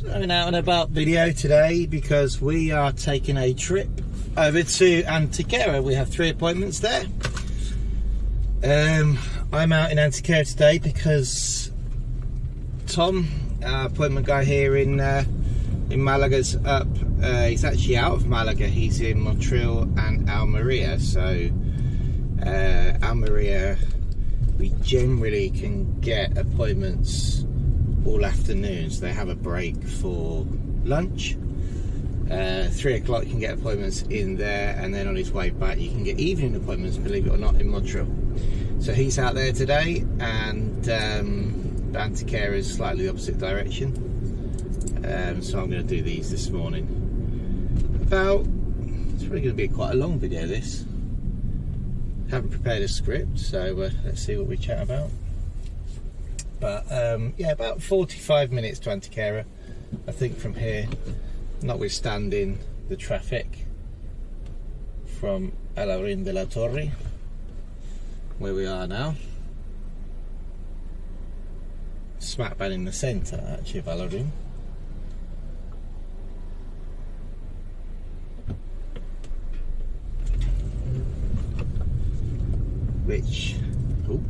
An out and about video today because we are taking a trip over to Antequera. We have 3 appointments there. I'm out in Antequera today because Tom, our appointment guy here in Malaga's up. He's actually out of Malaga. He's in Montreal and Almeria. So Almeria, we generally can get appointments all afternoons. They have a break for lunch. 3 o'clock you can get appointments in there, and then on his way back you can get evening appointments, believe it or not, in Montreal. So he's out there today, and Antequera is slightly the opposite direction. So I'm going to do these this morning. It's probably going to be quite a long video this. Haven't prepared a script, so let's see what we chat about. But yeah, about 45 minutes to Antequera, I think, from here, notwithstanding the traffic from Alarin de la Torre, where we are now. Smack bang in the centre, actually, of Alarin. Which, oh,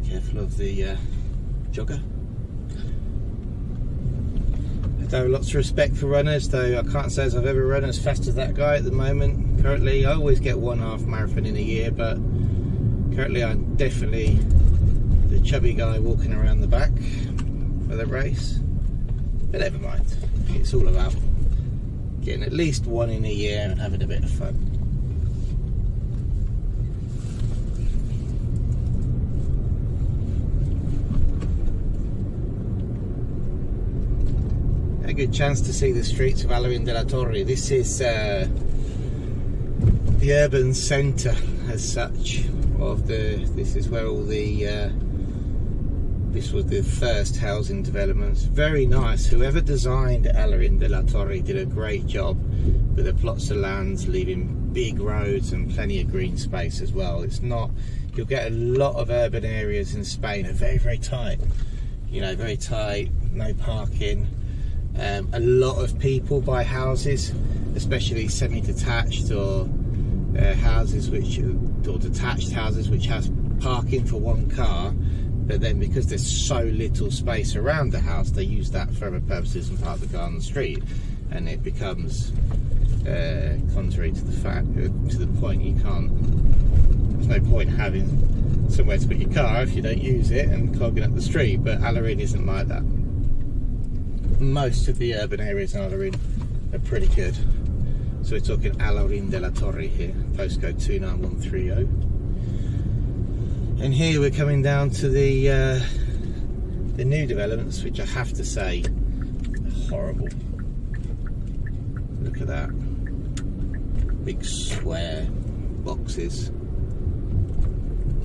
careful of the jogger. I have lots of respect for runners, though I can't say as I've ever run as fast as that guy at the moment. Currently, I always get 1 half marathon in a year, but currently I'm definitely the chubby guy walking around the back for the race. But never mind, it's all about getting at least 1 in a year and having a bit of fun. Good chance to see the streets of Alarin de la Torre. This is the urban centre as such of this is where all the this was the first housing developments. Very nice. Whoever designed Alarin de la Torre did a great job with the plots of land, leaving big roads and plenty of green space as well. It's not, you'll get a lot of urban areas in Spain are very, very tight, you know, very tight, no parking. A lot of people buy houses, especially semi-detached or houses or detached houses which has parking for 1 car, but then because there's so little space around the house, they use that for other purposes and park the car on the street, and it becomes contrary to the fact, to the point you can't. There's no point having somewhere to put your car if you don't use it and clogging up the street. But Alarin isn't like that. Most of the urban areas in Alarin are pretty good. So we're talking Alarin de la Torre here, postcode 29130. And here we're coming down to the new developments, which I have to say are horrible. Look at that. Big square boxes.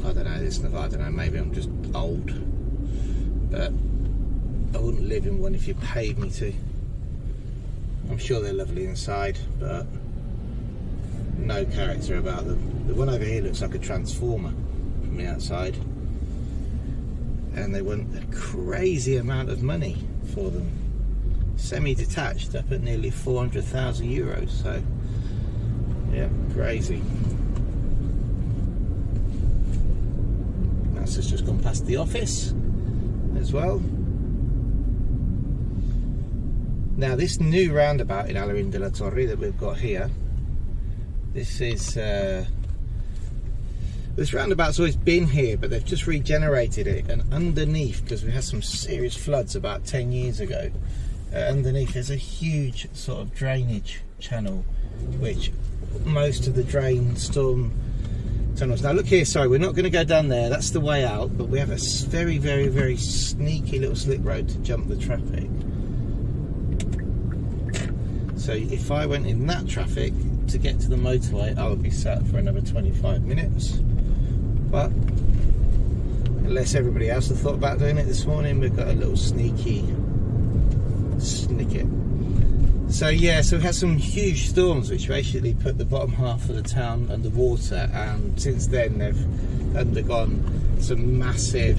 I don't know, maybe I'm just old. But I wouldn't live in one if you paid me to. I'm sure they're lovely inside, but no character about them. The one over here looks like a transformer from the outside, and they want a crazy amount of money for them. Semi-detached, up at nearly 400,000 euros. So yeah, crazy. That's just gone past the office as well. Now this new roundabout in Alarin de la Torre that we've got here, this roundabout's always been here, but they've just regenerated it, and underneath, because we had some serious floods about 10 years ago, underneath there's a huge sort of drainage channel, which most of the storm tunnels. Now look here, sorry, we're not going to go down there, that's the way out, but we have a very, very, very sneaky little slip road to jump the traffic. So if I went in that traffic to get to the motorway, I would be sat for another 25 minutes. But unless everybody else had thought about doing it this morning, we've got a little sneaky snicket. So yeah, so we've had some huge storms which basically put the bottom half of the town underwater, and since then they've undergone some massive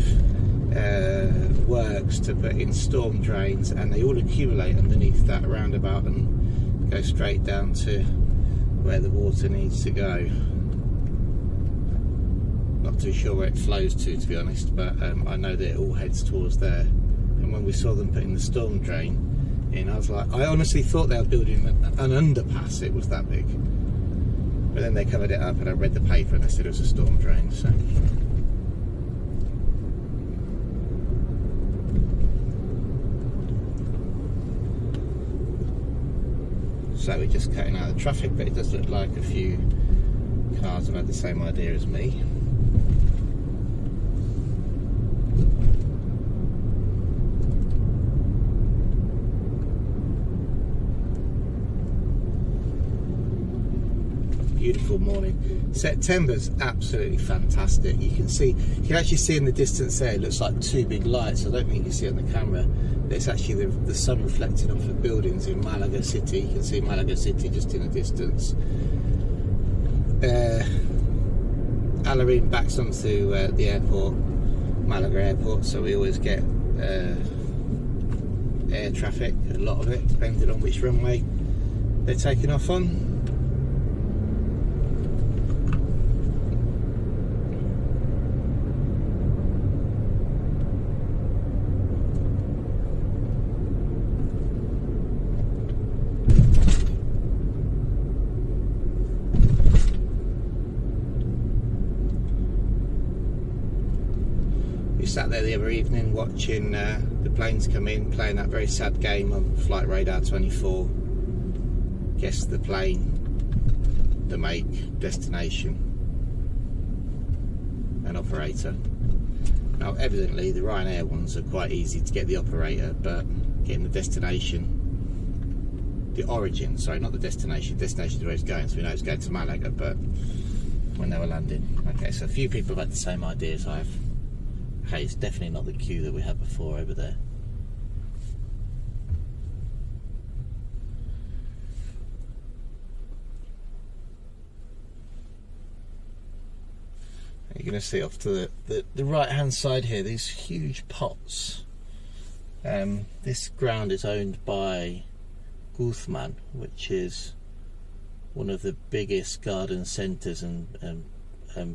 work blocks to put in storm drains, and they all accumulate underneath that roundabout and go straight down to where the water needs to go. Not too sure where it flows to be honest, but I know that it all heads towards there. And when we saw them putting the storm drain in, I was like, I honestly thought they were building an underpass, it was that big. But then they covered it up and I read the paper and they said it was a storm drain. So we're just cutting out the traffic, but it does look like a few cars have had the same idea as me. Beautiful morning. September's absolutely fantastic. You can actually see in the distance there, it looks like two big lights. I don't think you can see it on the camera, but it's actually the sun reflecting off the buildings in Malaga City. You can see Malaga City just in the distance. Alarin backs onto the airport, Malaga airport, so we always get air traffic, a lot of it, depending on which runway they're taking off on. Sat there the other evening watching the planes come in, playing that very sad game on Flight Radar 24. Guess the plane, the make, destination and operator. Now evidently the Ryanair ones are quite easy to get the operator, but getting the destination, the origin, sorry, not the destination, destination is where it's going, so we know it's going to Malaga, but when they were landing. Okay, so a few people have had the same idea as I have. Okay, it's definitely not the queue that we had before over there. You're going to see off to the right hand side here, these huge pots. This ground is owned by Guzman, which is one of the biggest garden centres and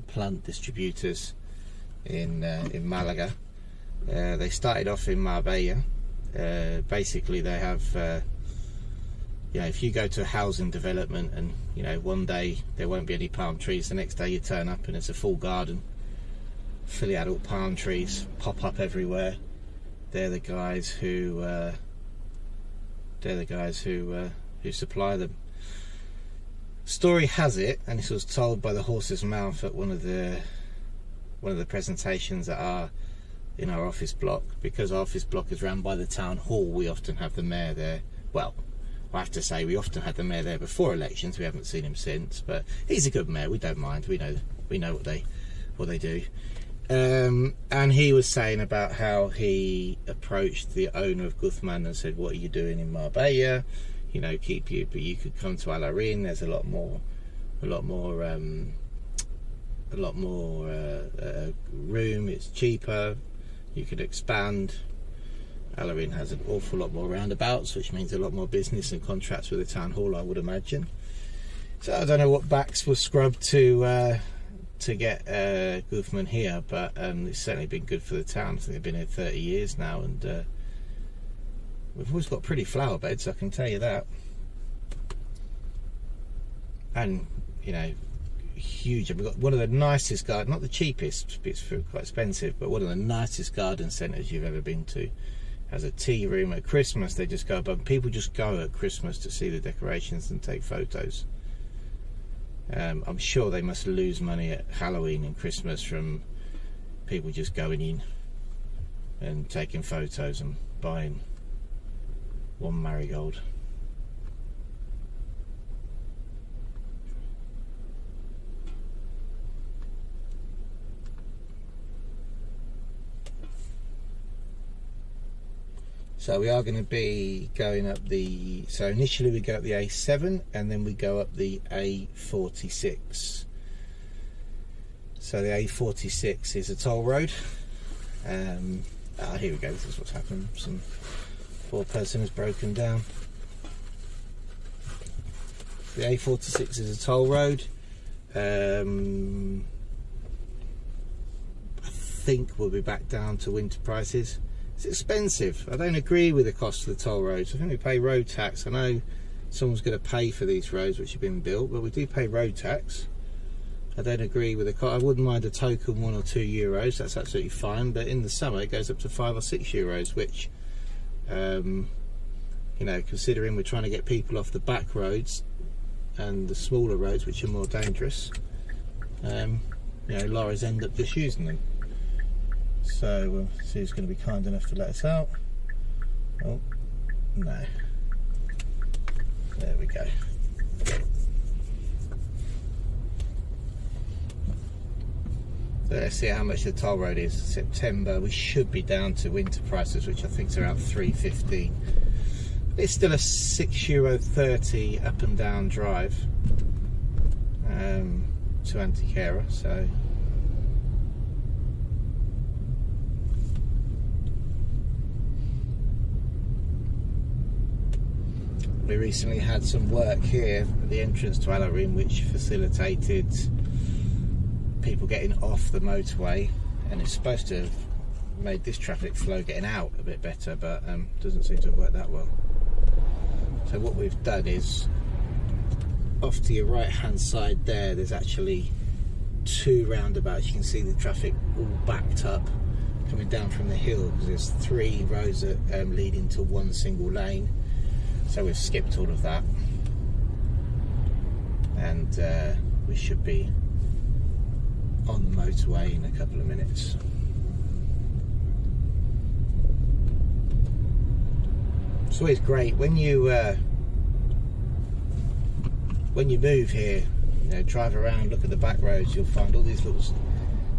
plant distributors in Malaga. They started off in Marbella. Basically they have you know, if you go to a housing development and you know one day there won't be any palm trees, the next day you turn up and it's a full garden, fully adult palm trees pop up everywhere. They're the guys who supply them. Story has it, and this was told by the horse's mouth at one of the presentations in our office block, because our office block is run by the town hall. We often have the mayor there. Well, I have to say we often had the mayor there before elections. We haven't seen him since, but he's a good mayor. We don't mind. We know what they do. And he was saying about how he approached the owner of Guzman and said, "What are you doing in Marbella? You know, but you could come to Alarin. There's a lot more room. It's cheaper. You could expand. Alarin has an awful lot more roundabouts, which means a lot more business and contracts with the town hall, I would imagine." So I don't know what backs were scrubbed to get Guzman here, but it's certainly been good for the town. I think they've been here 30 years now, and we've always got pretty flower beds, I can tell you that. And you know, huge. We've got one of the nicest garden, not the cheapest, it's quite expensive, but one of the nicest garden centres you've ever been to. Has a tea room. At Christmas they just go above. People just go at Christmas to see the decorations and take photos. I'm sure they must lose money at Halloween and Christmas from people just going in and taking photos and buying one marigold. So we are going to be going up so initially we go up the A7 and then we go up the A46. So the A46 is a toll road. Ah, here we go, this is what's happened. Some poor person has broken down. The A46 is a toll road. I think we'll be back down to winter prices. It's expensive. I don't agree with the cost of the toll roads. I think we pay road tax. I know someone's going to pay for these roads which have been built, but we do pay road tax. I don't agree with the cost. I wouldn't mind a token €1 or €2. That's absolutely fine. But in the summer it goes up to €5 or €6, which, you know, considering we're trying to get people off the back roads and the smaller roads which are more dangerous, you know, lorries end up just using them. So we'll see who's going to be kind enough to let us out. Oh no, there we go. So let's see how much the toll road is. September, we should be down to winter prices, which I think is around £3.15. It's still a €6.30 up and down drive to Antequera, so we recently had some work here at the entrance to Alarin which facilitated people getting off the motorway, and it's supposed to have made this traffic flow getting out a bit better, but doesn't seem to have worked that well. So what we've done is, off to your right hand side there's actually 2 roundabouts. You can see the traffic all backed up coming down from the hill because there's 3 roads that lead into one single lane. So we've skipped all of that, and we should be on the motorway in a couple of minutes. It's always great when you move here, you know, drive around, look at the back roads, you'll find all these little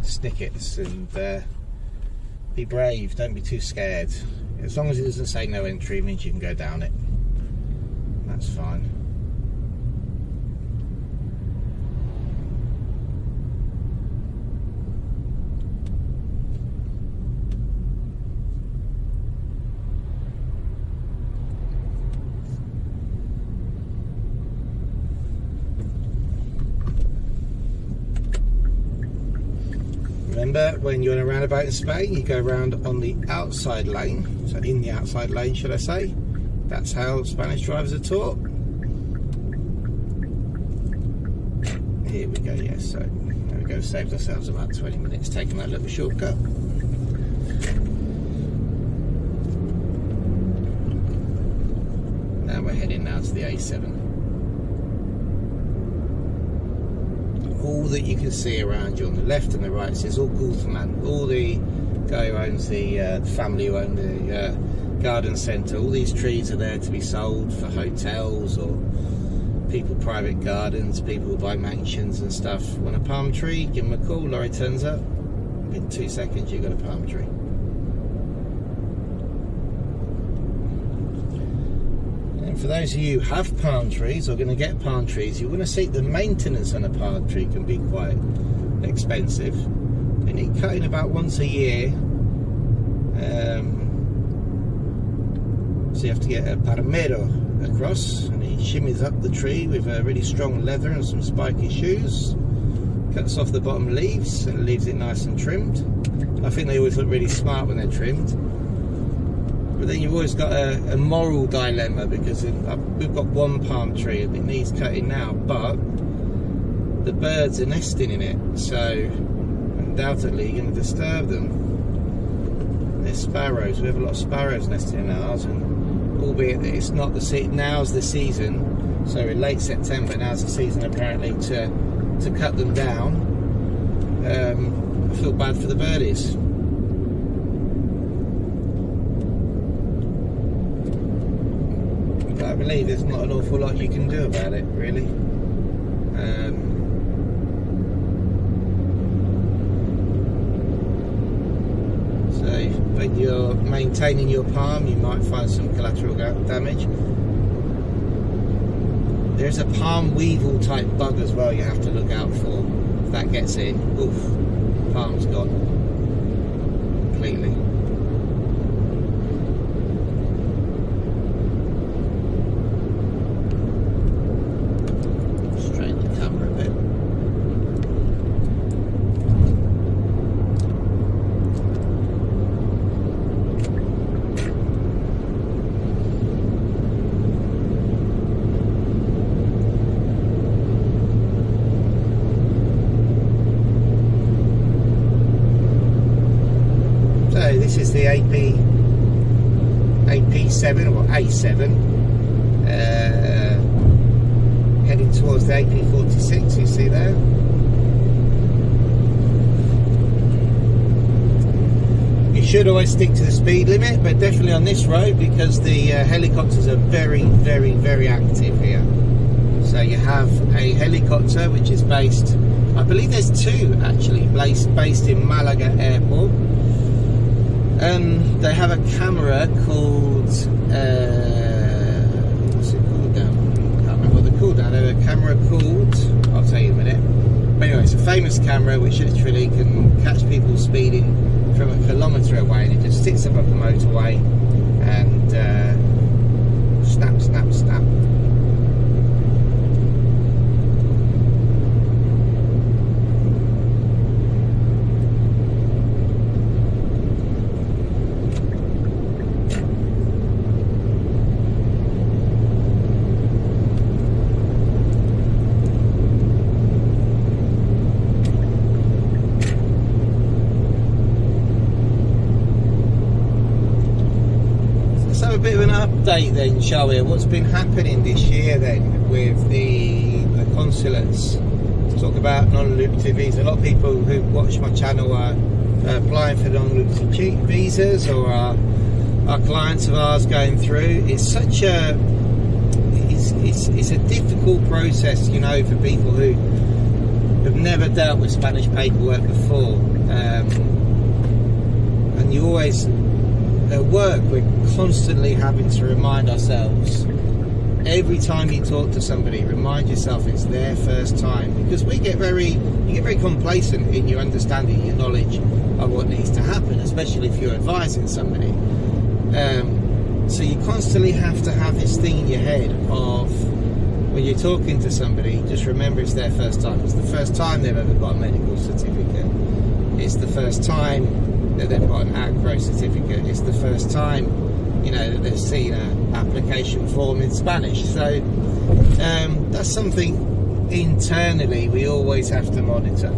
snickets, and be brave, don't be too scared. As long as it doesn't say no entry, it means you can go down it. That's fine. Remember, when you're in a roundabout in Spain, you go around on the outside lane, so in the outside lane, should I say. That's how Spanish drivers are taught. Here we go, yes, so there we go, saved ourselves about 20 minutes taking that little shortcut. Now we're heading now to the A7. All that you can see around you on the left and the right is all Guzman. All the guy who owns the family who own the garden centre. All these trees are there to be sold for hotels or people private gardens, people who buy mansions and stuff. Want a palm tree? Give them a call. Lorry turns up. In 2 seconds, you've got a palm tree. For those of you who have palm trees or going to get palm trees, you're going to see the maintenance on a palm tree can be quite expensive. They need cutting about once a year. So you have to get a paramero across, and he shimmies up the tree with a really strong leather and some spiky shoes. Cuts off the bottom leaves and leaves it nice and trimmed. I think they always look really smart when they're trimmed. But then you've always got a moral dilemma, because we've got one palm tree and it needs cutting now, but the birds are nesting in it, so undoubtedly you're going to disturb them. There's sparrows. We have a lot of sparrows nesting in ours, and albeit that it's not now's the season, so in late September, now's the season apparently to cut them down. I feel bad for the birdies. I believe there's not an awful lot you can do about it, really. So when you're maintaining your palm, you might find some collateral damage. There's a palm weevil type bug as well you have to look out for. If that gets in, oof, palm's gone completely. B7 or A7, heading towards the AP46, you see there. You should always stick to the speed limit, but definitely on this road, because the helicopters are very, very, very active here. So you have a helicopter which is based, I believe there's two actually, based in Malaga airport. They have a camera called, what's it called now? I can't remember what they're called now. They have a camera called, I'll tell you in a minute. But anyway, it's a famous camera which literally can catch people speeding from a kilometre away, and it just sticks above the motorway and snap, snap, snap. Update then, shall we? What's been happening this year then with the consulates? To talk about non-lucrative visas. A lot of people who watch my channel are applying for non-lucrative visas, or are clients of ours going through. It's such a it's a difficult process, you know, for people who have never dealt with Spanish paperwork before, and you always at work, we're constantly having to remind ourselves, every time you talk to somebody, remind yourself it's their first time, because you get very complacent in your understanding, your knowledge of what needs to happen, especially if you're advising somebody. So you constantly have to have this thing in your head of, when you're talking to somebody, just remember it's their first time. It's the first time they've ever got a medical certificate. It's the first time that they've got an ACRO certificate. It's the first time, you know, that they've seen an application form in Spanish. So that's something internally we always have to monitor.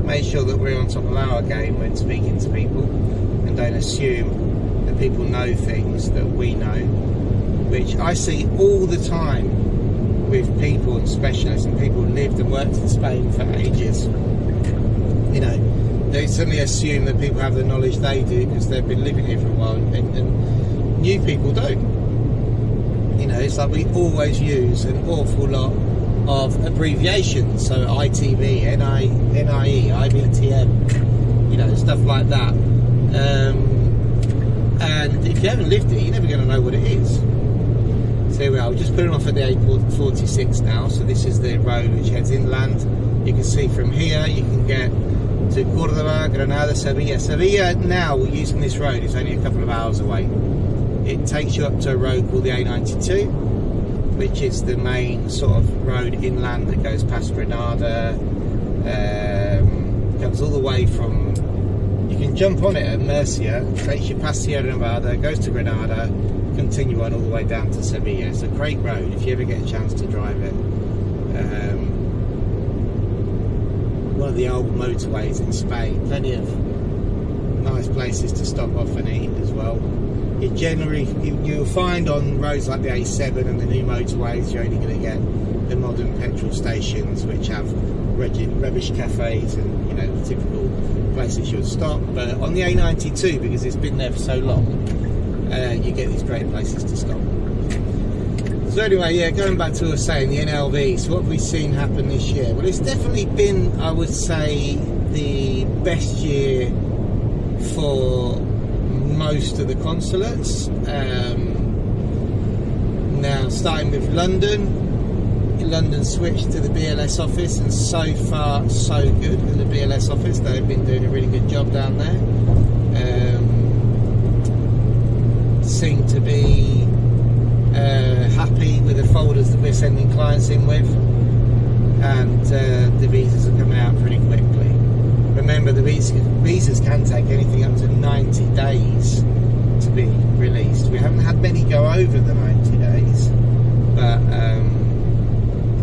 Make sure that we're on top of our game when speaking to people, and don't assume that people know things that we know, which I see all the time with people and specialists and people who lived and worked in Spain for ages. You know, they suddenly assume that people have the knowledge they do because they've been living here for a while, and new people don't. You know, it's like we always use an awful lot of abbreviations, so ITB, NIE, IBTM, you know, stuff like that. And if you haven't lived it, you're never going to know what it is. So here we are, we're just putting off at the A46 now, so this is the road which heads inland. You can see from here, you can get to Córdoba, Granada, Sevilla. Sevilla now, we're using this road, it's only a couple of hours away. It takes you up to a road called the A92, which is the main sort of road inland that goes past Granada, comes all the way from, you can jump on it at Murcia, takes you past Sierra Nevada, goes to Granada, continue on all the way down to Sevilla. It's a great road if you ever get a chance to drive it. One of the old motorways in Spain, plenty of nice places to stop off and eat as well. You generally, you'll find on roads like the A7 and the new motorways, you're only going to get the modern petrol stations which have rubbish cafes and, you know, the typical places you would stop. But on the A92, because it's been there for so long, you get these great places to stop. So anyway, yeah, going back to what I was saying, the NLV, so what have we seen happen this year? Well, it's definitely been, I would say, the best year for most of the consulates. Now, starting with London switched to the BLS office, and so far, so good with the BLS office. They've been doing a really good job down there. Seem to be happy with the folders that we're sending clients in with, and the visas are coming out pretty quickly. Remember, the visas can take anything up to 90 days to be released. We haven't had many go over the 90 days, but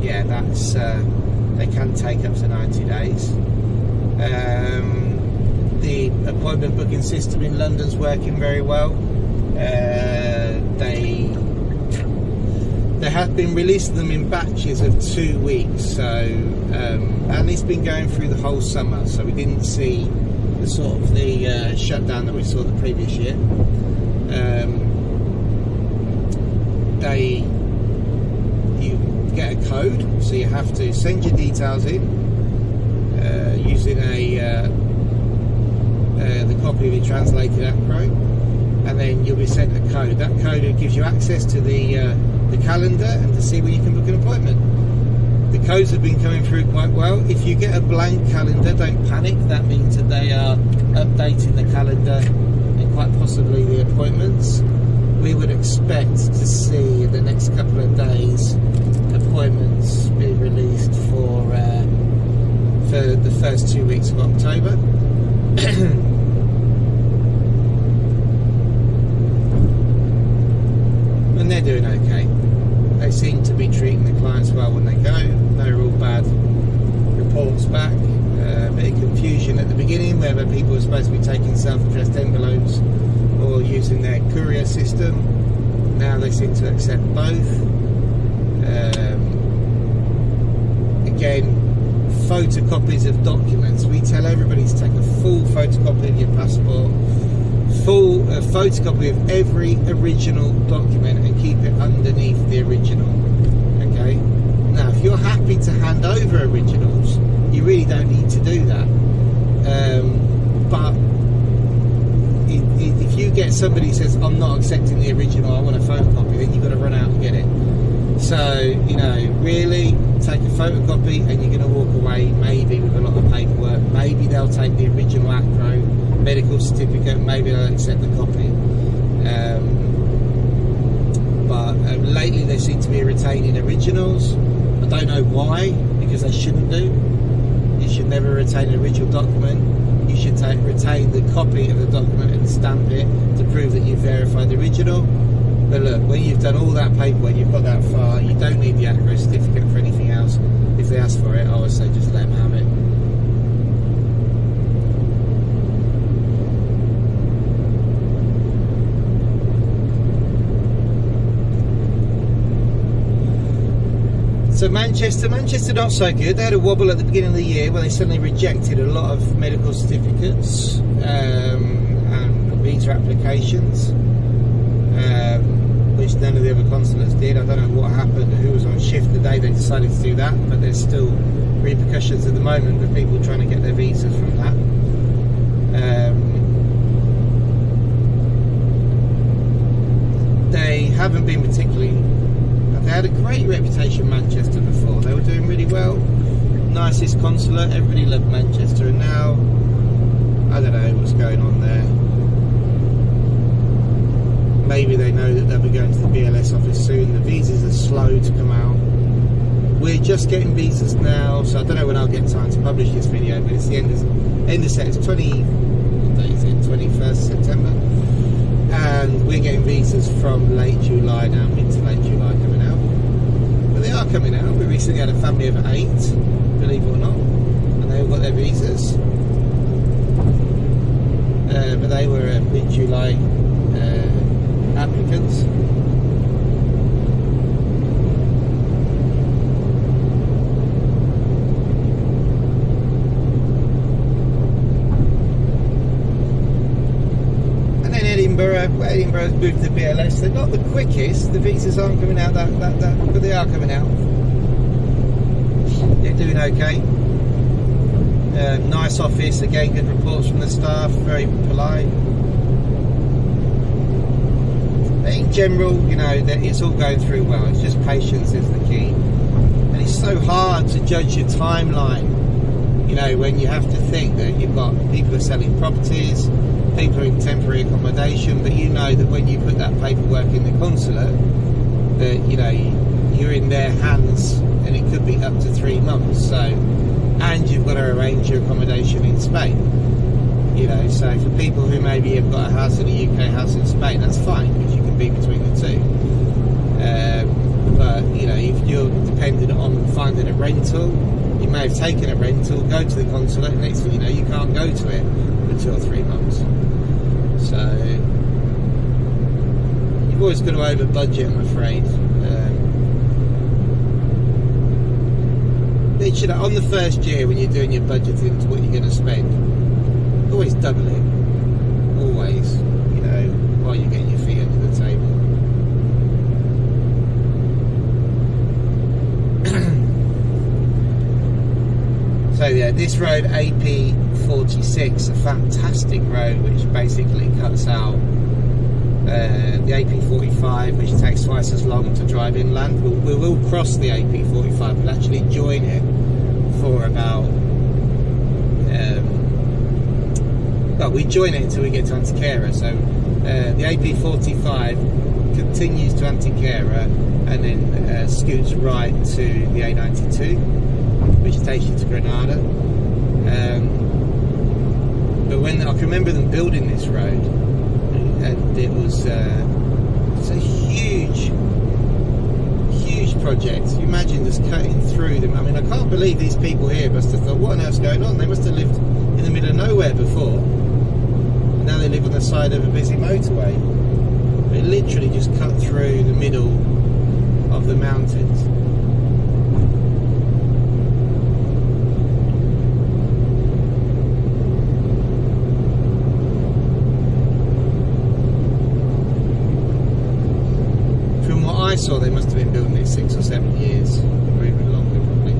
yeah, that's they can take up to 90 days. The appointment booking system in London's working very well. They have been releasing them in batches of 2 weeks, so and it's been going through the whole summer, so we didn't see the sort of the shutdown that we saw the previous year. You get a code, so you have to send your details in using the copy of your translated APRO, and then you'll be sent a code. That code gives you access to the calendar and to see when you can book an appointment. The codes have been coming through quite well. If you get a blank calendar, don't panic. That means that they are updating the calendar and quite possibly the appointments. We would expect to see in the next couple of days appointments being released for the first 2 weeks of October. And they're doing okay. They seem to be treating the clients well when they go. No real bad reports back. A bit of confusion at the beginning whether people were supposed to be taking self-addressed envelopes or using their courier system. Now they seem to accept both. Again, photocopies of documents. We tell everybody to take a full photocopy of your passport, full photocopy of every original document, and keep it underneath the original. Okay. Now, if you're happy to hand over originals, you really don't need to do that. But if you get somebody who says, I'm not accepting the original, I want a photocopy, then you've got to run out and get it. So, you know, really take a photocopy, and you're going to walk away maybe with a lot of paperwork. Maybe they'll take the original APRO medical certificate, maybe they'll accept the copy. But lately they seem to be retaining originals. I don't know why, because they shouldn't do. You should never retain an original document. You should retain the copy of the document and stamp it to prove that you verified the original. But look, when you've done all that paperwork, you've got that far, you don't need the APRO certificate for anything else. If they ask for it, I would say just let them have it. So Manchester not so good. They had a wobble at the beginning of the year where they suddenly rejected a lot of medical certificates and visa applications, which none of the other consulates did. I don't know what happened, who was on shift the day they decided to do that, but there's still repercussions at the moment with people trying to get their visas from that. They haven't been particularly... They had a great reputation, Manchester, before. They were doing really well. Nicest consulate, everybody loved Manchester, and now I don't know what's going on there. Maybe they know that they'll be going to the BLS office soon. The visas are slow to come out. We're just getting visas now, so I don't know when I'll get time to publish this video, but it's the end of September, it's 21st September. And we're getting visas from late July now, mid to late July coming out. But they are coming out. We recently had a family of 8, believe it or not, and they all got their visas. But they were mid-July applicants. Edinburgh's moved to BLS. They're not the quickest. The visas aren't coming out that, but they are coming out. They're doing okay. Nice office, again, good reports from the staff, very polite. But in general, you know, it's all going through well. It's just patience is the key. And it's so hard to judge your timeline, you know, when you have to think that you've got people who are selling properties, people are in temporary accommodation, but you know that when you put that paperwork in the consulate, that, you know, you're in their hands and it could be up to 3 months. So, and you've got to arrange your accommodation in Spain, you know. So for people who maybe have got a house in the UK, house in Spain, that's fine, because you can be between the two. But, you know, if you're dependent on finding a rental, you may have taken a rental, go to the consulate, and next thing you know, you can't go to it for 2 or 3 months. So always got to over budget, I'm afraid. Literally, on the first year when you're doing your budgeting to what you're going to spend, always double it. Always, you know, while you're getting your feet under the table. So yeah, this road AP46, a fantastic road which basically cuts out the AP45, which takes twice as long to drive inland. We will cross the AP45, we'll actually join it for about well, we join it until we get to Antequera. So the AP45 continues to Antequera and then scoots right to the A92, which takes you to Granada. But when I can remember them building this road, and it was it's a huge project. You imagine just cutting through them. I mean, I can't believe these people here must have thought, what on earth's going on? They must have lived in the middle of nowhere before. Now they live on the side of a busy motorway. They literally just cut through the middle of the mountains. From what I saw, they must have been building it 6 or 7 years, or even longer probably.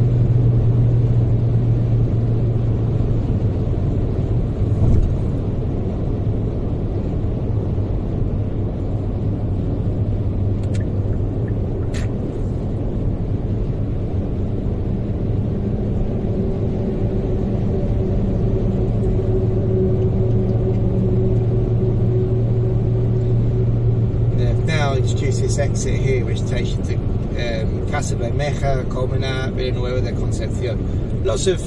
Introduce this exit here, which takes you to Casa Bermeja, Colmenar, Villanueva de Concepcion. Lots of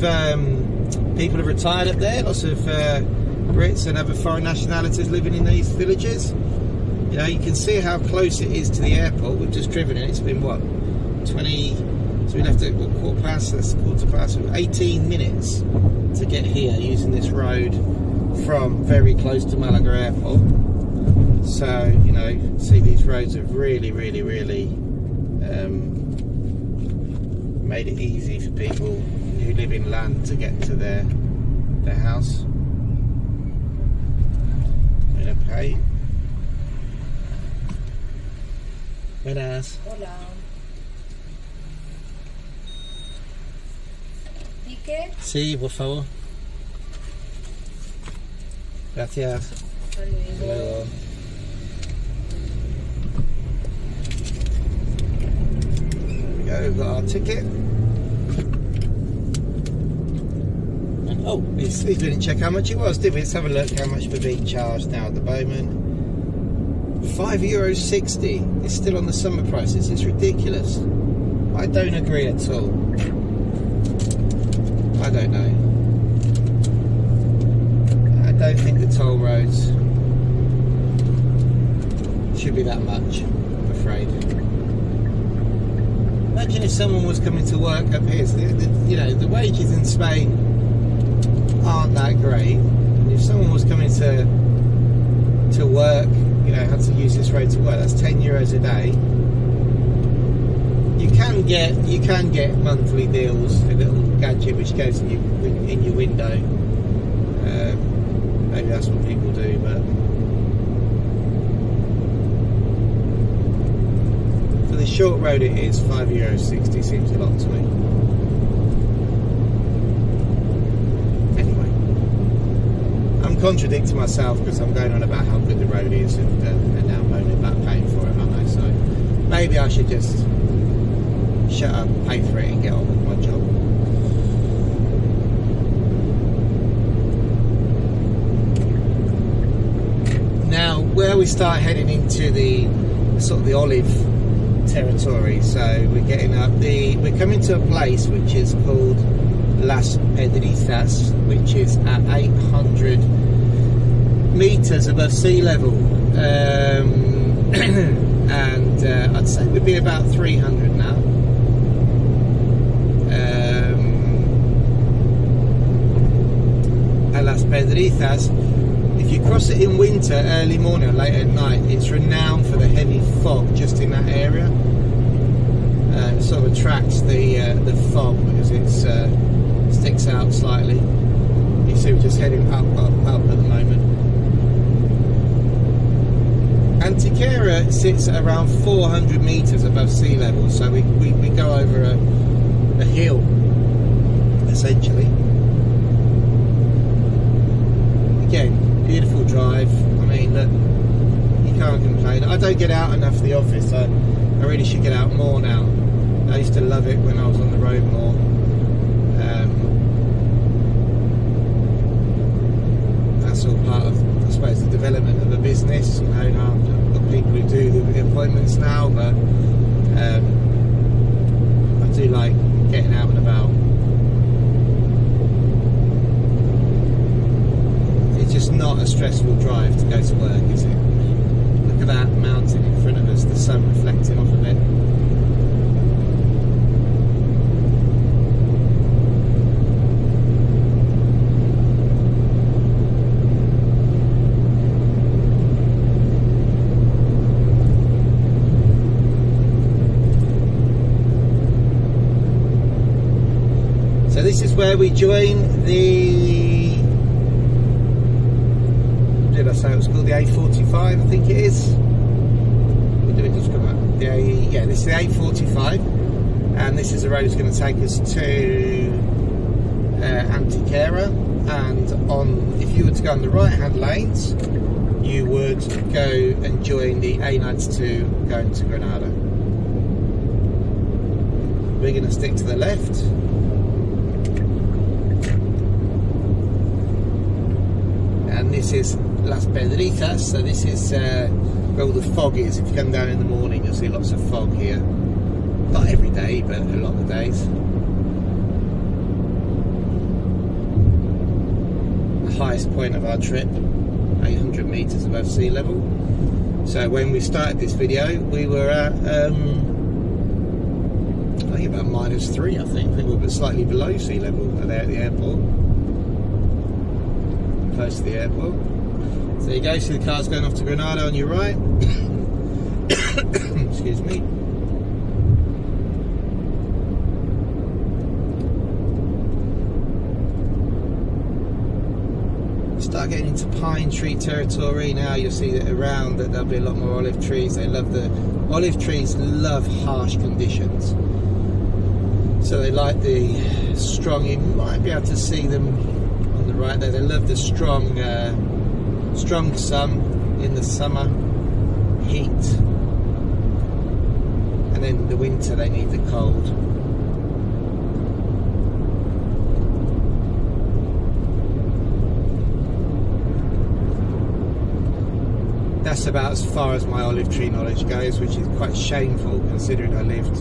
people have retired up there, lots of Brits and other foreign nationalities living in these villages. You know, you can see how close it is to the airport. We've just driven it, it's been what, 20, so we left at quarter past 18 minutes to get here using this road from very close to Malaga airport. So, you know, see, these roads have really made it easy for people who live in land to get to their house. I'm gonna pay. Buenas. Hola. ¿Ticket? Sí, por favor. Gracias. Hasta luego. We've got our ticket. And, oh, we didn't check how much it was, did we? Let's have a look how much we're being charged now at the moment. €5.60. It's still on the summer prices. It's ridiculous. I don't agree at all. I don't know. I don't think the toll roads should be that much, I'm afraid. Imagine if someone was coming to work up here. So you know, the wages in Spain aren't that great. And if someone was coming to work, you know, had to use this road to work, that's €10 a day. You can get monthly deals, a little gadget which goes in your window. Maybe that's what people do, but. The short road it is, €5.60 seems a lot to me. Anyway, I'm contradicting myself because I'm going on about how good the road is and now moaning about paying for it, aren't I? So maybe I should just shut up, pay for it and get on with my job. Now, where we start heading into the sort of the olive territory, so we're coming to a place which is called Las Pedrizas, which is at 800 meters above sea level, and I'd say we'd be about 300 now. At Las Pedrizas, if you cross it in winter, early morning or late at night, it's renowned for the heavy just in that area. It sort of attracts the fog because it sticks out slightly. You see we're just heading up at the moment. Antequera sits at around 400 metres above sea level, so we go over a hill essentially. Again, beautiful drive. I mean, look, you can't complain. I don't get out enough of the office, so I really should get out more now. I used to love it when I was on the road more. That's all part of, I suppose, the development of a business. You know, I've got people who do the appointments now, but I do like getting out and about. It's just not a stressful drive to go to work, is it? Look at that mountain in front of us, the sun reflecting off of it. So this is where we join the, did I say it was called the A45? I think it is. Or did it just come up? Yeah, this is the A45, and this is the road that's going to take us to Antequera. And if you were to go on the right-hand lanes, you would go and join the A92 going to Granada. We're going to stick to the left. And this is Las Pedrizas, so this is where all the fog is. If you come down in the morning, you'll see lots of fog here. Not every day, but a lot of the days. The highest point of our trip, 800 metres above sea level. So when we started this video, we were at, I think about -3, I think. We were slightly below sea level there at the airport. Close to the airport. So there you go, see the cars going off to Granada on your right. Excuse me. Start getting into pine tree territory now. You'll see that around that there'll be a lot more olive trees. They love the olive trees, love harsh conditions. So they like the strong, you might be able to see them right there. They love the strong sun in the summer heat, and then in the winter they need the cold. That's about as far as my olive tree knowledge goes, which is quite shameful considering I lived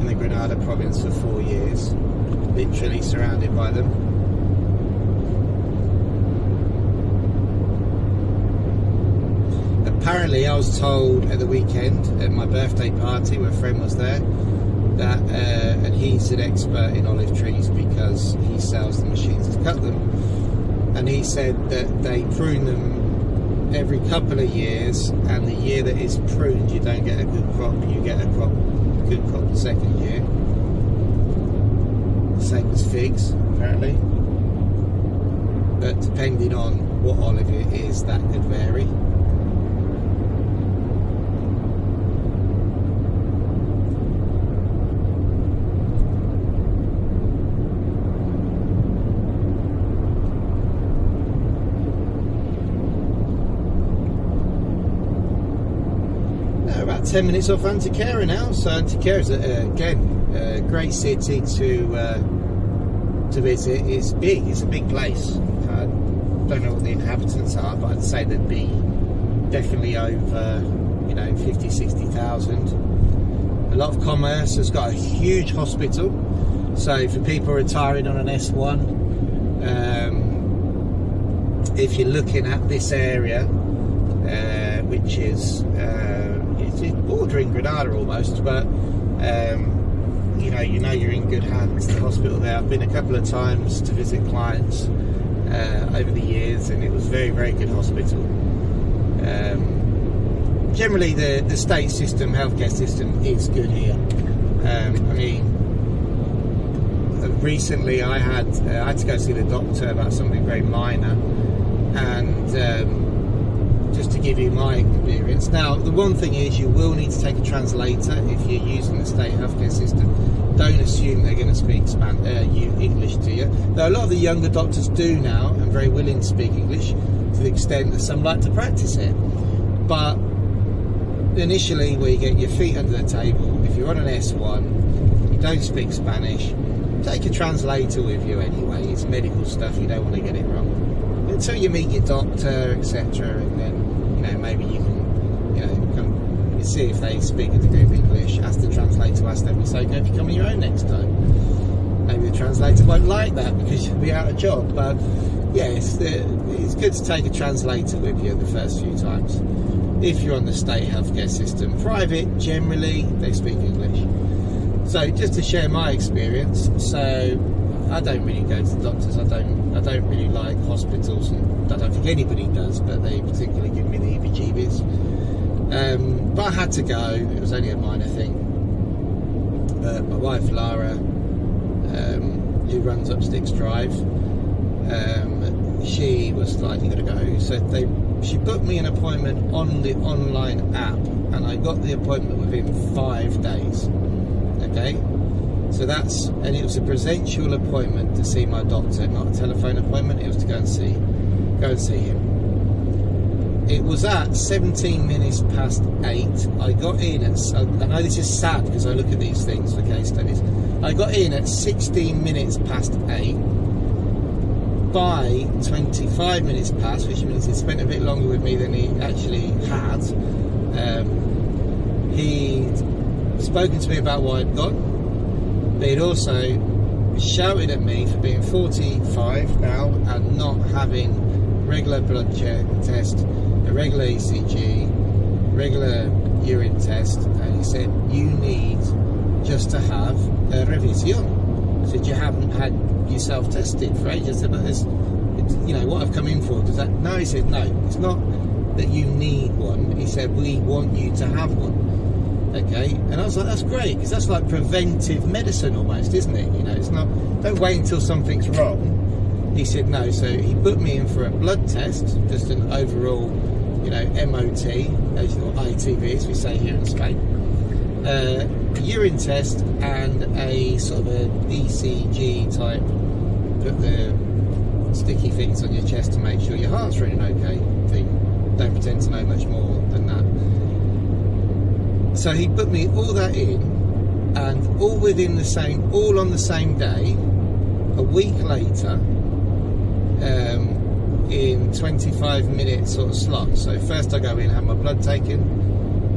in the Granada province for 4 years, literally surrounded by them. Apparently, I was told at the weekend at my birthday party, where a friend was there, that and he's an expert in olive trees because he sells the machines to cut them, and he said that they prune them every couple of years, and the year that it's pruned, you don't get a good crop. You get a good crop the second year. Same as figs, apparently. But depending on what olive it is, that could vary. About 10 minutes off Antequera now, so Antequera is again a great city to visit. It's big, it's a big place. I don't know what the inhabitants are, but I'd say there'd be definitely over, you know, 50,000-60,000. A lot of commerce. It's got a huge hospital, so for people retiring on an S1, if you're looking at this area, which is it's bordering Granada almost, but you know you're in good hands. The hospital there, I've been a couple of times to visit clients over the years, and it was very, very good hospital. generally the state system, healthcare system, is good here. I mean, recently I had to go see the doctor about something very minor, and just to give you my experience. Now, the one thing is you will need to take a translator if you're using the state healthcare system. Don't assume they're going to speak English to you. Though a lot of the younger doctors do now, and very willing to speak English, to the extent that some like to practice it. But initially, where you get your feet under the table, if you're on an S1, you don't speak Spanish, take a translator with you anyway. It's medical stuff, you don't want to get it wrong. Until you meet your doctor, etc., and then, you know, maybe you can, you know, come see if they speak a degree of English, ask the translator, ask them, so go if you come on your own next time. Maybe the translator won't like that because you'll be out of job, but yeah, it's good to take a translator with you the first few times. If you're on the state healthcare system. Private, generally, they speak English. So just to share my experience, so I don't really go to the doctors, I don't really like hospitals, and I don't think anybody does, but they particularly give me the heebie-jeebies. But I had to go, it was only a minor thing. My wife Lara, who runs Upsticks Drive, she was like, you gotta go. So she booked me an appointment on the online app, and I got the appointment within 5 days. Okay, so and it was a presential appointment to see my doctor, not a telephone appointment. It was to go and see him. It was at 17 minutes past 8. I got in at, I know this is sad because I look at these things for case studies. I got in at 16 minutes past 8. By 25 minutes past, which means he spent a bit longer with me than he actually had, he'd spoken to me about why I'd gone, but he'd also shouted at me for being 45 now and not having regular blood test, a regular ECG, regular urine test, and he said, you need just to have a revision. He said, you haven't had yourself tested for ages. I said, but you know what I've come in for, does that? No, he said, no, it's not that you need one. He said, we want you to have one. Okay, and I was like, that's great, because that's like preventive medicine almost, isn't it? You know, it's not, don't wait until something's wrong. He said no, so he put me in for a blood test, just an overall, you know, MOT, or ITV as we say here in Spain, a urine test and a sort of a ECG type, put the sticky things on your chest to make sure your heart's running okay thing. Don't pretend to know much more than that. So he put me all that in, and all within the same, all on the same day, a week later, in 25-minute sort of slots. So first I go in, have my blood taken,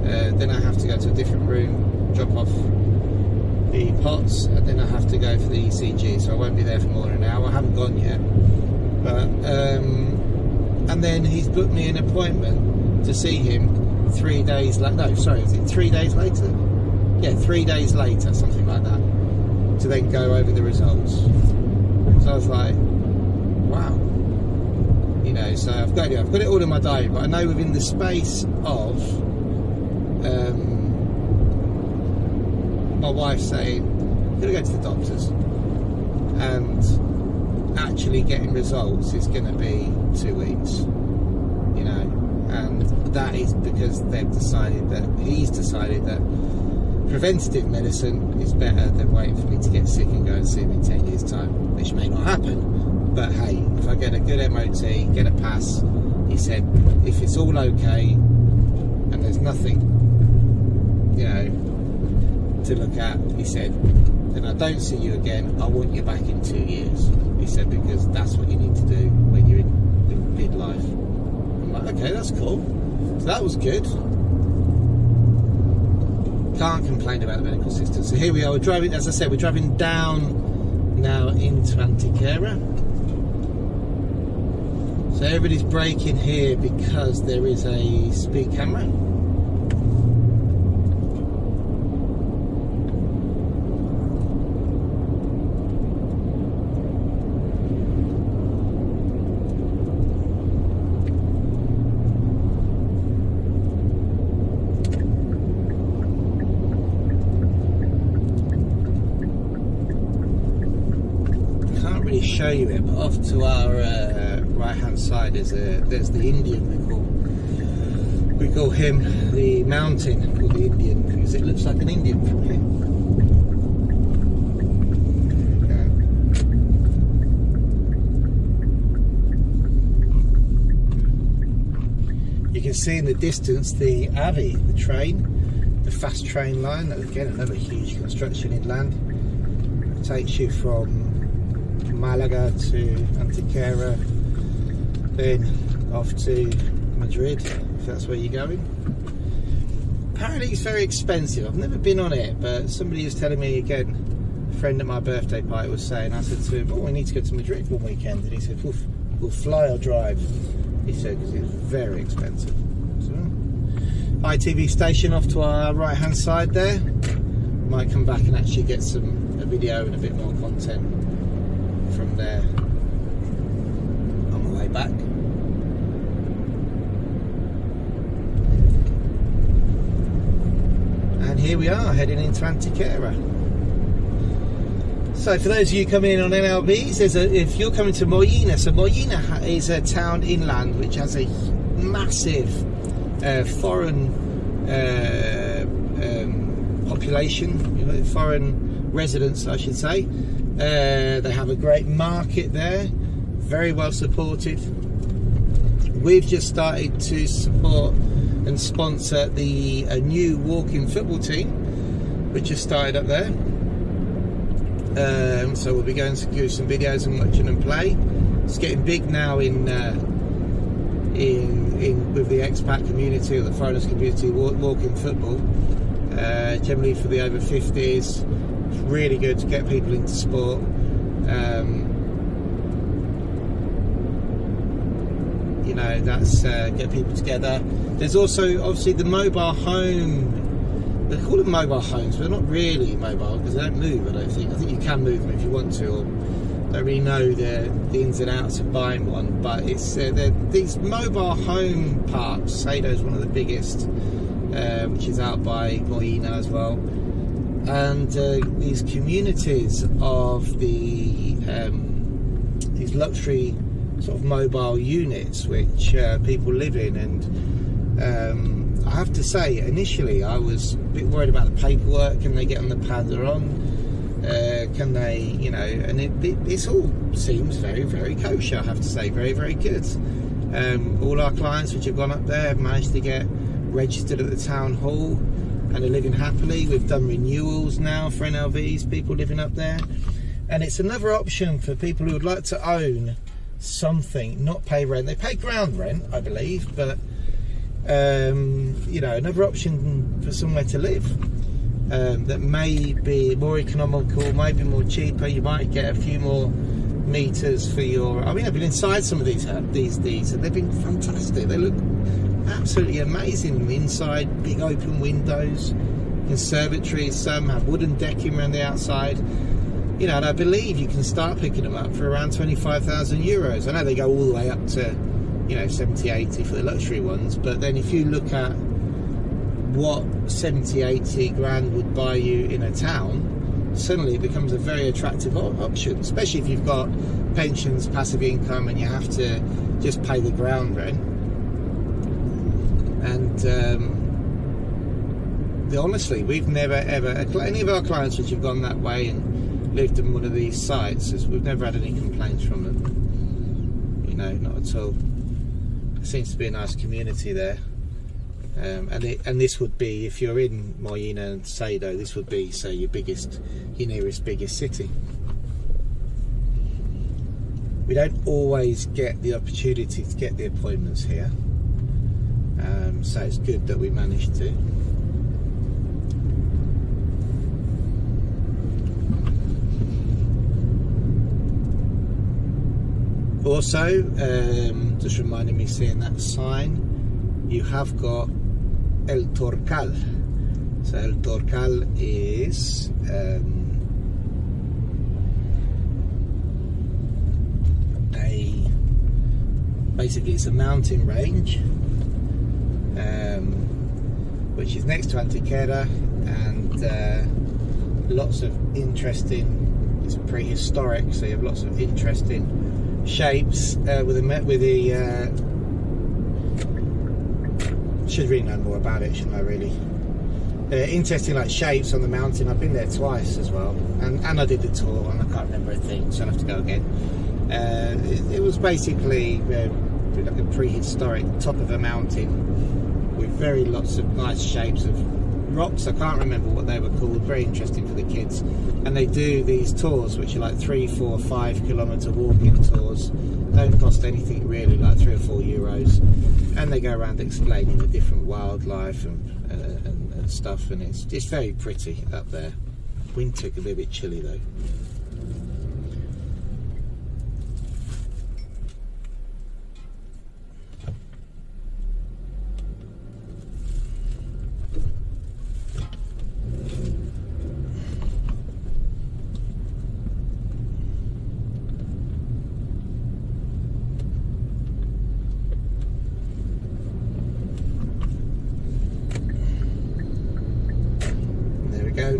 then I have to go to a different room, drop off the pots, and then I have to go for the ECG. So I won't be there for more than an hour. I haven't gone yet, but and then he's booked me an appointment to see him 3 days later. No, sorry, is it 3 days later? Yeah, 3 days later, something like that, to then go over the results. So I was like, wow, you know. So I've got it all in my diary, but I know within the space of my wife saying, I'm gonna go to the doctors, and actually getting results is going to be 2 weeks, you know, and that is because he's decided that preventative medicine is better than waiting for me to get sick and go and see him in 10 years time, which may not happen, but hey, if I get a good MOT, get a pass, he said, if it's all okay and there's nothing, you know, to look at, he said, then I don't see you again, I want you back in 2 years. He said, because that's what you need to do when you're in midlife. I'm like, okay, that's cool. So that was good. Can't complain about the medical system. So here we are, we're driving, as I said, we're driving down now into Antequera. So everybody's braking here because there is a speed camera. show you it, but off to our right hand side there's the Indian we call him the mountain, called the Indian, because it looks like an Indian from here. You can see in the distance the AVI, the train, the fast train line. Again, another huge construction inland. It takes you from Malaga to Antequera, then off to Madrid, if that's where you're going. Apparently it's very expensive. I've never been on it, but somebody was telling me again, a friend at my birthday party was saying, I said to him, oh, we need to go to Madrid one weekend, and he said, we'll fly or drive. He said, because it's very expensive. So, ITV station off to our right hand side there. Might come back and actually get a video and a bit more content from there on the way back. And here we are heading into Antequera. So for those of you coming in on NLBs, if you're coming to Mollina, so Mollina is a town inland which has a massive foreign population, foreign residents I should say. They have a great market there, very well supported. We've just started to support and sponsor a new walking football team which has started up there. So we'll be going to do some videos and watching them play. It's getting big now with the expat community or the foreigners community, walking football. Generally for the over 50s, it's really good to get people into sport. You know, that's get people together. There's also obviously the mobile home. They call them mobile homes, but they're not really mobile because they don't move, I don't think. I think you can move them if you want to, or don't really know the ins and outs of buying one. But it's these mobile home parks. Sado is one of the biggest, which is out by Mollina as well. And these communities of these luxury sort of mobile units which people live in, and I have to say, initially I was a bit worried about the paperwork. Can they get on the pad they're on? Can they, you know, and this all seems very, very kosher, I have to say, very, very good. All our clients which have gone up there have managed to get registered at the town hall and are living happily. We've done renewals now for NLVs, people living up there. And it's another option for people who would like to own something, not pay rent. They pay ground rent, I believe, but you know, another option for somewhere to live that may be more economical, might be more cheaper. You might get a few more meters for your. I mean, I've been inside some of these, and they've been fantastic. They look absolutely amazing inside. Big open windows, conservatories. Some have wooden decking around the outside. You know, and I believe you can start picking them up for around 25,000 euros. I know they go all the way up to, you know, 70, 80 for the luxury ones, but then if you look at what 70, 80 grand would buy you in a town, suddenly it becomes a very attractive option, especially if you've got pensions, passive income, and you have to just pay the ground rent. And honestly, we've never ever, any of our clients which have gone that way and lived in one of these sites, we've never had any complaints from them, you know, not at all. It seems to be a nice community there, and this would be, if you're in Mollina and Sado, this would be, say, your nearest biggest city. We don't always get the opportunity to get the appointments here, so it's good that we managed to. Also, just reminding me, seeing that sign, you have got El Torcal. So El Torcal is basically it's a mountain range which is next to Antequera, and lots of interesting it's prehistoric, so you have lots of interesting shapes with the should really know more about it, shouldn't I, really? Interesting like shapes on the mountain. I've been there twice as well, and I did the tour and I can't remember a thing, so I'll have to go again. It was basically like a prehistoric top of a mountain with very lots of nice shapes of rocks. I can't remember what they were called. Very interesting for the kids, and they do these tours which are like 3, 4, 5 kilometre walking tours. Don't cost anything really, like 3 or 4 euros, and they go around explaining the different wildlife and stuff, and it's very pretty up there. Winter can be a bit chilly though.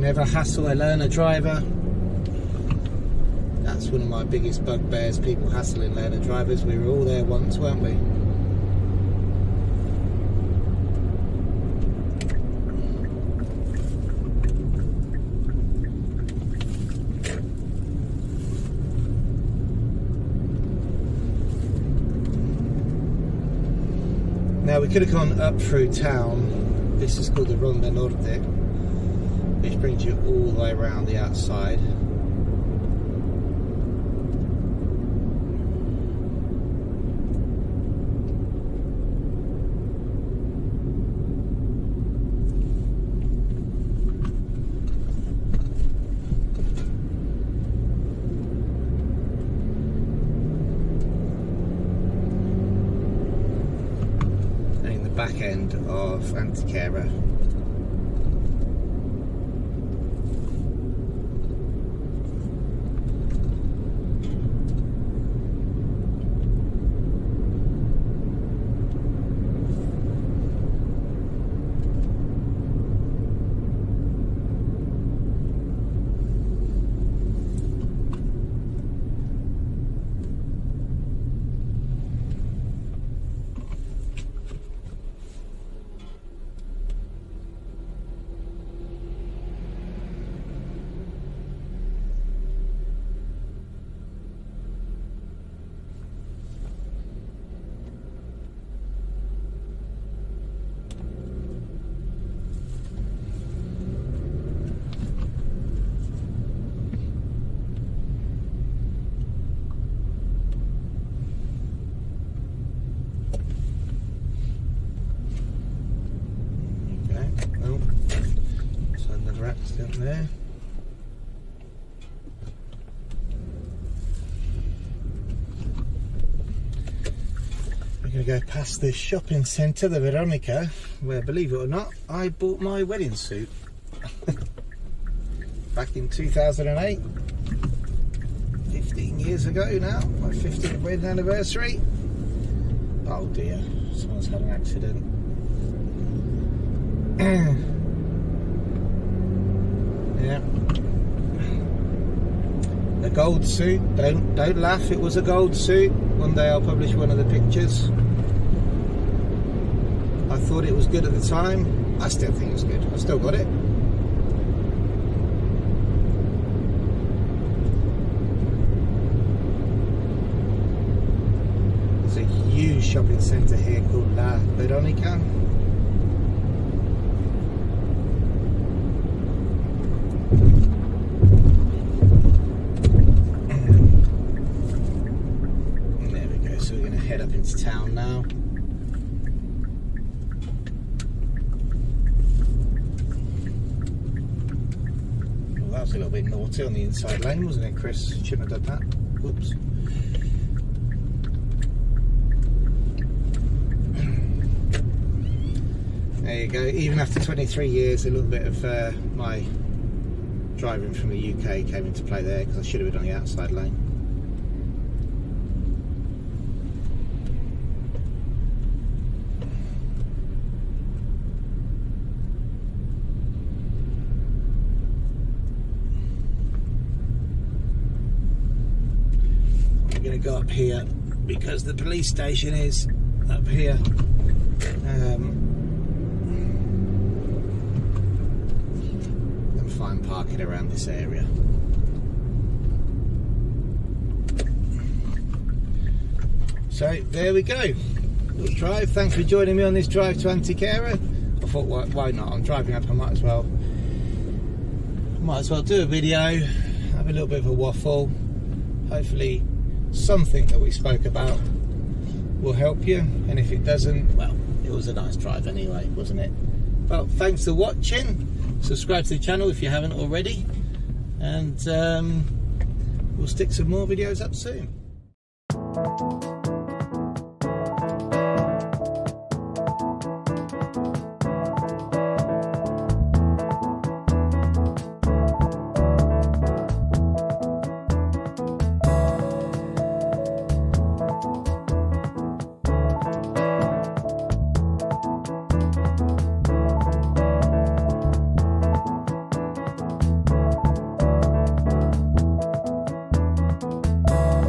Never hassle a learner driver. That's one of my biggest bugbears, people hassling learner drivers. We were all there once, weren't we? Now we could have gone up through town. This is called the Ronda Norte, which brings you all the way around the outside. And in the back end of Antequera. Accident there. We're going to go past this shopping centre, the Veronica, where, believe it or not, I bought my wedding suit back in 2008, 15 years ago now, my 15th wedding anniversary. Oh dear, someone's had an accident. Yeah, a gold suit. Don't laugh. It was a gold suit. One day I'll publish one of the pictures. I thought it was good at the time. I still think it's good. I've still got it. There's a huge shopping centre here called La Veronica. Head up into town now. Well, that was a little bit naughty on the inside lane, wasn't it, Chris? Shouldn't have done that. Whoops. There you go. Even after 23 years, a little bit of my driving from the UK came into play there, because I should have been on the outside lane. going to go up here because the police station is up here. And find parking around this area. So there we go. Little drive. Thanks for joining me on this drive to Antequera. I thought, why not? I'm driving up. I might as well do a video, have a little bit of a waffle. Hopefully something that we spoke about will help you, and if it doesn't, well, it was a nice drive anyway, wasn't it? Well, thanks for watching. Subscribe to the channel if you haven't already, and we'll stick some more videos up soon.